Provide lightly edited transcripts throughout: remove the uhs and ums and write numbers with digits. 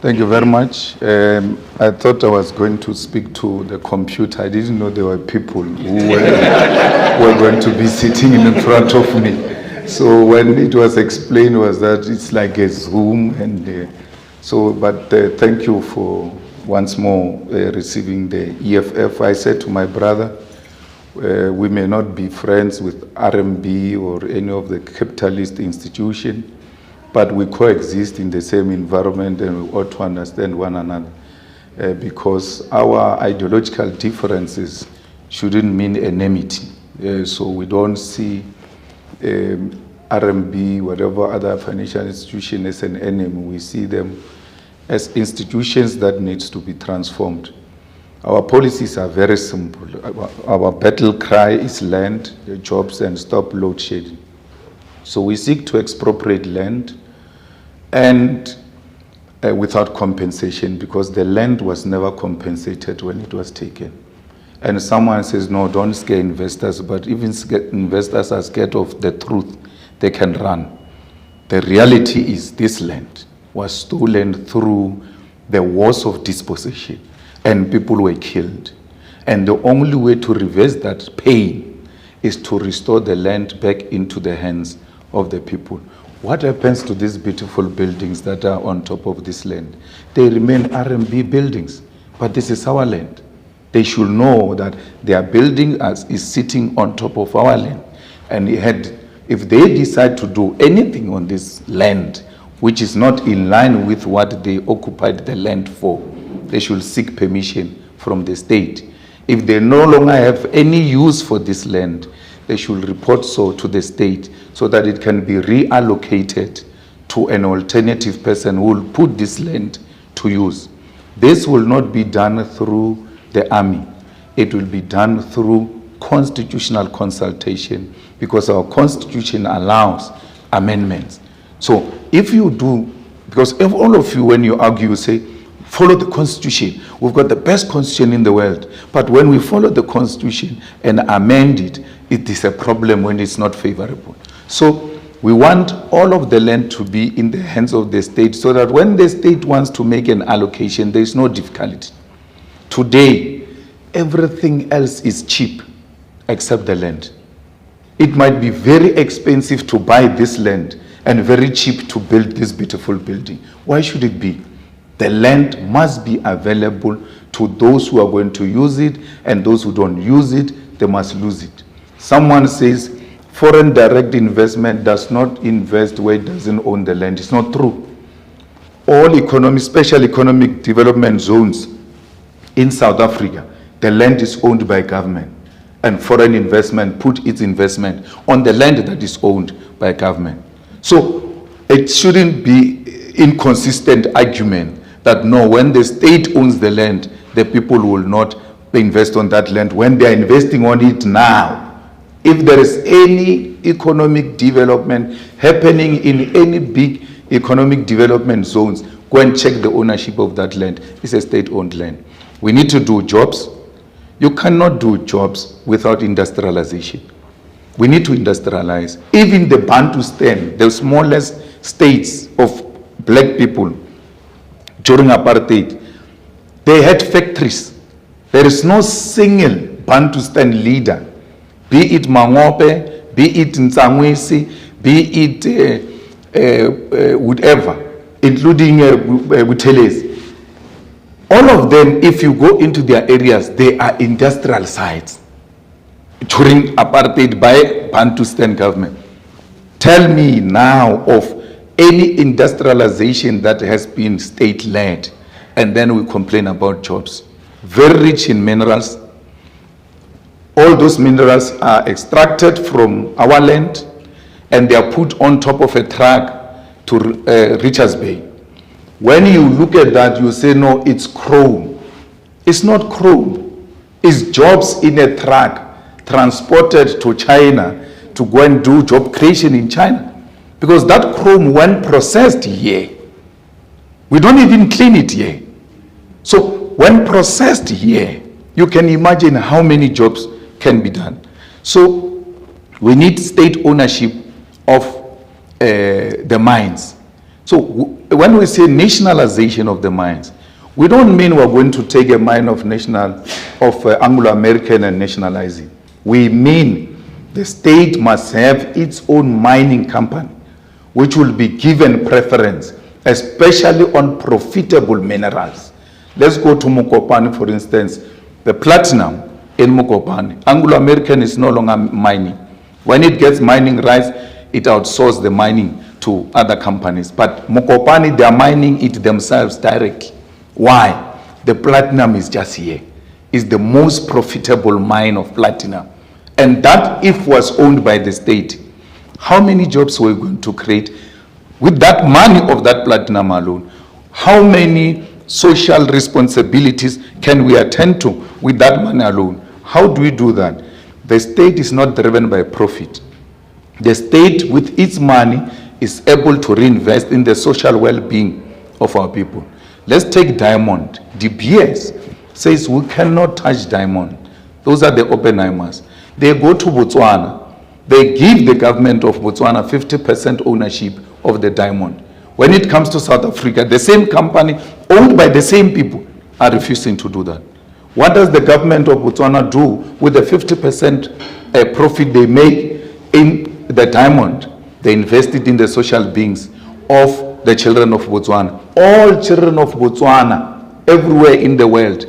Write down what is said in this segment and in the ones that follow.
Thank you very much. I thought I was going to speak to the computer. I didn't know there were people who were going to be sitting in front of me. So when it was explained was that it's like a Zoom, and thank you for once more receiving the EFF. I said to my brother, we may not be friends with RMB or any of the capitalist institutions, but we coexist in the same environment, and we ought to understand one another because our ideological differences shouldn't mean enmity. So we don't see RMB, whatever other financial institution, as an enemy. We see them as institutions that needs to be transformed. Our policies are very simple. Our battle cry is land, jobs, and stop load shedding. So we seek to expropriate land and without compensation, because the land was never compensated when it was taken. And someone says, no, don't scare investors, but even investors are scared of the truth, they can run. The reality is this land was stolen through the wars of dispossession, and people were killed. And the only way to reverse that pain is to restore the land back into the hands of the people. What happens to these beautiful buildings that are on top of this land? They remain RMB buildings, but this is our land. They should know that their building is sitting on top of our land. And if they decide to do anything on this land, which is not in line with what they occupied the land for, they should seek permission from the state. If they no longer have any use for this land, they should report so to the state so that it can be reallocated to an alternative person who will put this land to use. This will not be done through the army. It will be done through constitutional consultation, because our constitution allows amendments. So if you do, because if all of you, when you argue, you say, follow the constitution. We've got the best constitution in the world. But when we follow the constitution and amend it, it is a problem when it's not favorable. So we want all of the land to be in the hands of the state, so that when the state wants to make an allocation, there is no difficulty. Today, everything else is cheap except the land. It might be very expensive to buy this land and very cheap to build this beautiful building. Why should it be? The land must be available to those who are going to use it, and those who don't use it, they must lose it. Someone says foreign direct investment does not invest where it doesn't own the land. It's not true. All special economic development zones in South Africa, the land is owned by government, and foreign investment put its investment on the land that is owned by government. So it shouldn't be inconsistent argument that no, when the state owns the land, the people will not invest on that land when they are investing on it now. If there is any economic development happening in any big economic development zones, go and check the ownership of that land. It's a state-owned land. We need to do jobs. You cannot do jobs without industrialization. We need to industrialize. Even the Bantustan, the smallest states of black people during apartheid, they had factories. There is no single Bantustan leader, be it Mangope, be it Nsangwesi, be it whatever, including Buteles. All of them, if you go into their areas, they are industrial sites during apartheid by Bantustan government. Tell me now of any industrialization that has been state-led, and then we complain about jobs. Very rich in minerals. All those minerals are extracted from our land, and they are put on top of a truck to Richards Bay. When you look at that, you say, no, it's chrome. It's not chrome. It's jobs in a truck transported to China to go and do job creation in China. Because that chrome, when processed here, we don't even clean it here. So when processed here, you can imagine how many jobs can be done. So we need state ownership of the mines. So when we say nationalization of the mines, we don't mean we're going to take a mine of Anglo-American and nationalize it. We mean the state must have its own mining company, which will be given preference, especially on profitable minerals. Let's go to Mokopane, for instance. The platinum in Mokopane, Anglo-American is no longer mining. When it gets mining rights, it outsources the mining to other companies. But Mokopane, they are mining it themselves directly. Why? The platinum is just here. It's the most profitable mine of platinum. And that, if was owned by the state, how many jobs were we going to create with that money of that platinum alone? How many social responsibilities can we attend to with that money alone? How do we do that? The state is not driven by profit. The state, with its money, is able to reinvest in the social well-being of our people. Let's take diamond. The BS says we cannot touch diamond. Those are the Oppenheimers. They go to Botswana. They give the government of Botswana 50% ownership of the diamond. When it comes to South Africa, the same company owned by the same people are refusing to do that. What does the government of Botswana do with the 50% profit they make in the diamond? They invest it in the social beings of the children of Botswana. All children of Botswana, everywhere in the world,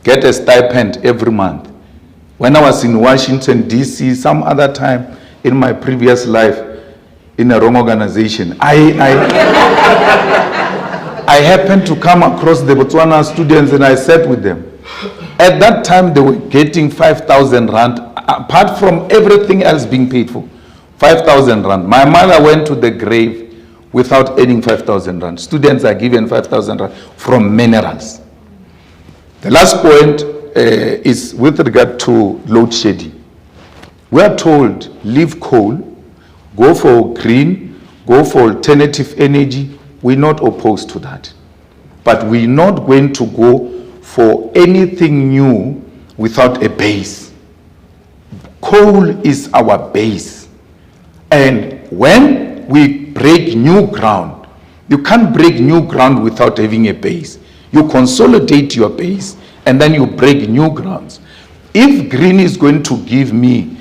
get a stipend every month. When I was in Washington, D.C., some other time in my previous life, in a wrong organization, I happened to come across the Botswana students and I sat with them. At that time, they were getting 5,000 rand, apart from everything else being paid for. 5,000 rand. My mother went to the grave without earning 5,000 rand. Students are given 5,000 rand from minerals. The last point is with regard to load shedding. We are told, leave coal, go for green, go for alternative energy. We're not opposed to that. But we're not going to go for anything new without a base. Coal is our base. And when we break new ground, you can't break new ground without having a base. You consolidate your base and then you break new grounds. If green is going to give me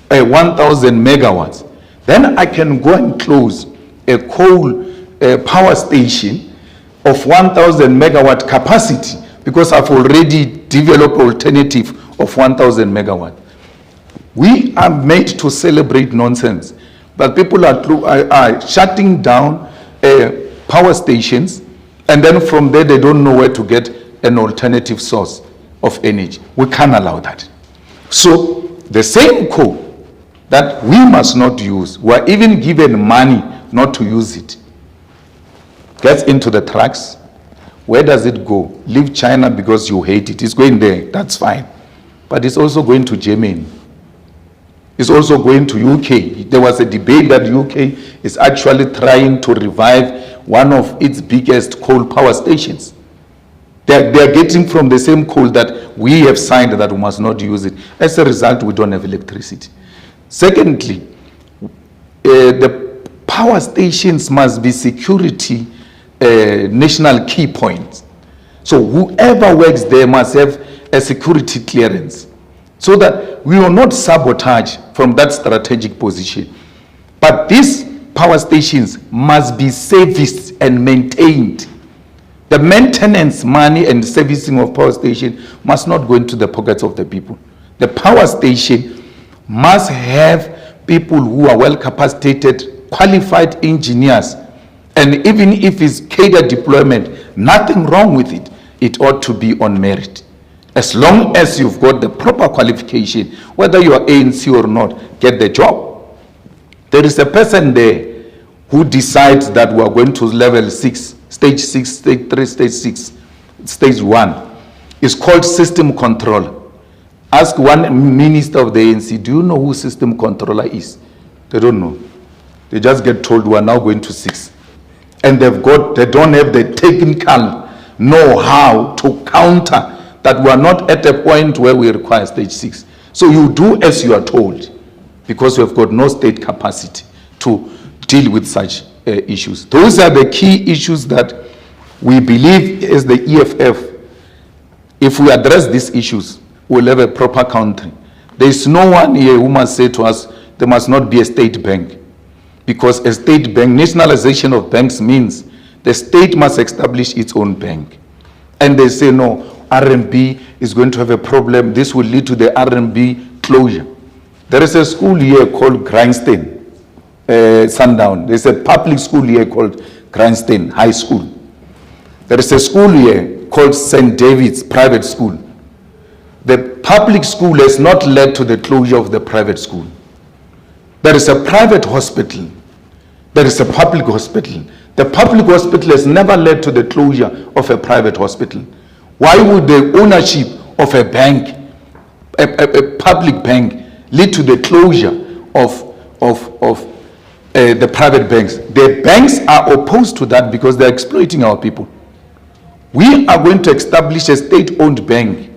1,000 megawatts, then I can go and close a coal power station of 1,000 megawatt capacity because I've already developed alternative of 1,000 megawatt. We are made to celebrate nonsense, but people are shutting down power stations, and then from there they don't know where to get an alternative source of energy. We can't allow that. So the same coal that we must not use, we're even given money not to use it, gets into the trucks. Where does it go? Leave China because you hate it. It's going there, that's fine. But it's also going to Germany. It's also going to UK. There was a debate that UK is actually trying to revive one of its biggest coal power stations. They are getting from the same coal that we have signed that we must not use it. As a result, we don't have electricity. Secondly, the power stations must be security national key points. So whoever works there must have a security clearance so that we will not sabotage from that strategic position. But these power stations must be serviced and maintained. The maintenance money and servicing of power station must not go into the pockets of the people. The power station must have people who are well capacitated, qualified engineers, and even if it's cadre deployment, nothing wrong with it. It ought to be on merit. As long as you've got the proper qualification, whether you are ANC or not, get the job. There is a person there who decides that we are going to level 6, stage 6, stage 3, stage 6, stage 1. It's called system controller. Ask one minister of the ANC, do you know who system controller is? They don't know. They just get told we are now going to 6. And they don't have the technical know-how to counter that we are not at a point where we require stage 6. So you do as you are told, because you have got no state capacity to deal with such issues. Those are the key issues that we believe as the EFF, if we address these issues, we'll have a proper country. There is no one here who must say to us, there must not be a state bank. Because a state bank, nationalization of banks means the state must establish its own bank. And they say, no, RMB is going to have a problem. This will lead to the RMB closure. There is a school here called Grindstein, Sundown. There's a public school here called Grindstein High School. There is a school here called St. David's Private School. The public school has not led to the closure of the private school. There is a private hospital. There is a public hospital. The public hospital has never led to the closure of a private hospital. Why would the ownership of a bank, a public bank, lead to the closure of the private banks? The banks are opposed to that because they're exploiting our people. We are going to establish a state-owned bank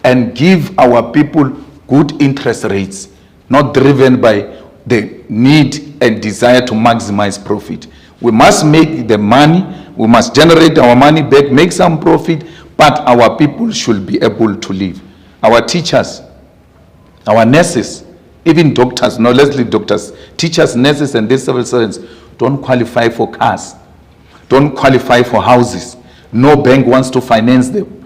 and give our people good interest rates, not driven by the need and desire to maximize profit. We must make the money, we must generate our money back, make some profit, but our people should be able to live. Our teachers, our nurses, even doctors, no, let's leave doctors, teachers, nurses, and these civil servants don't qualify for cars, don't qualify for houses. No bank wants to finance them.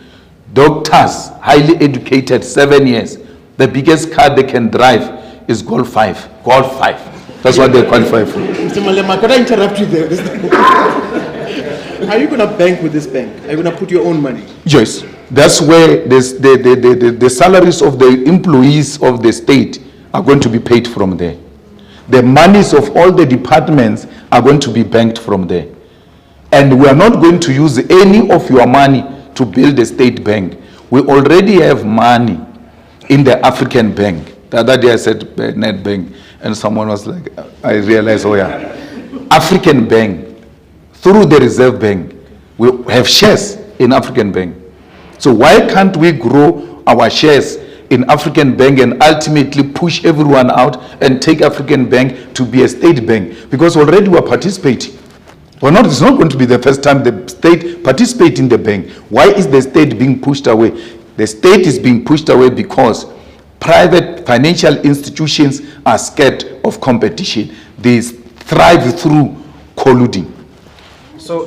Doctors, highly educated, 7 years, the biggest car they can drive is Golf 5. Golf 5. That's what they qualify for. Mr. Malema, could I interrupt you there? Are you going to bank with this bank? Are you going to put your own money? Yes. That's where the salaries of the employees of the state are going to be paid from there. The monies of all the departments are going to be banked from there. And we are not going to use any of your money to build a state bank. We already have money in the African bank. The other day I said net bank, and someone was like, I realized, oh yeah, African bank, through the Reserve Bank, we have shares in African bank. So why can't we grow our shares in African bank and ultimately push everyone out and take African bank to be a state bank? Because already we're participating. It's not going to be the first time the state participates in the bank. Why is the state being pushed away? The state is being pushed away because private financial institutions are scared of competition. They thrive through colluding. So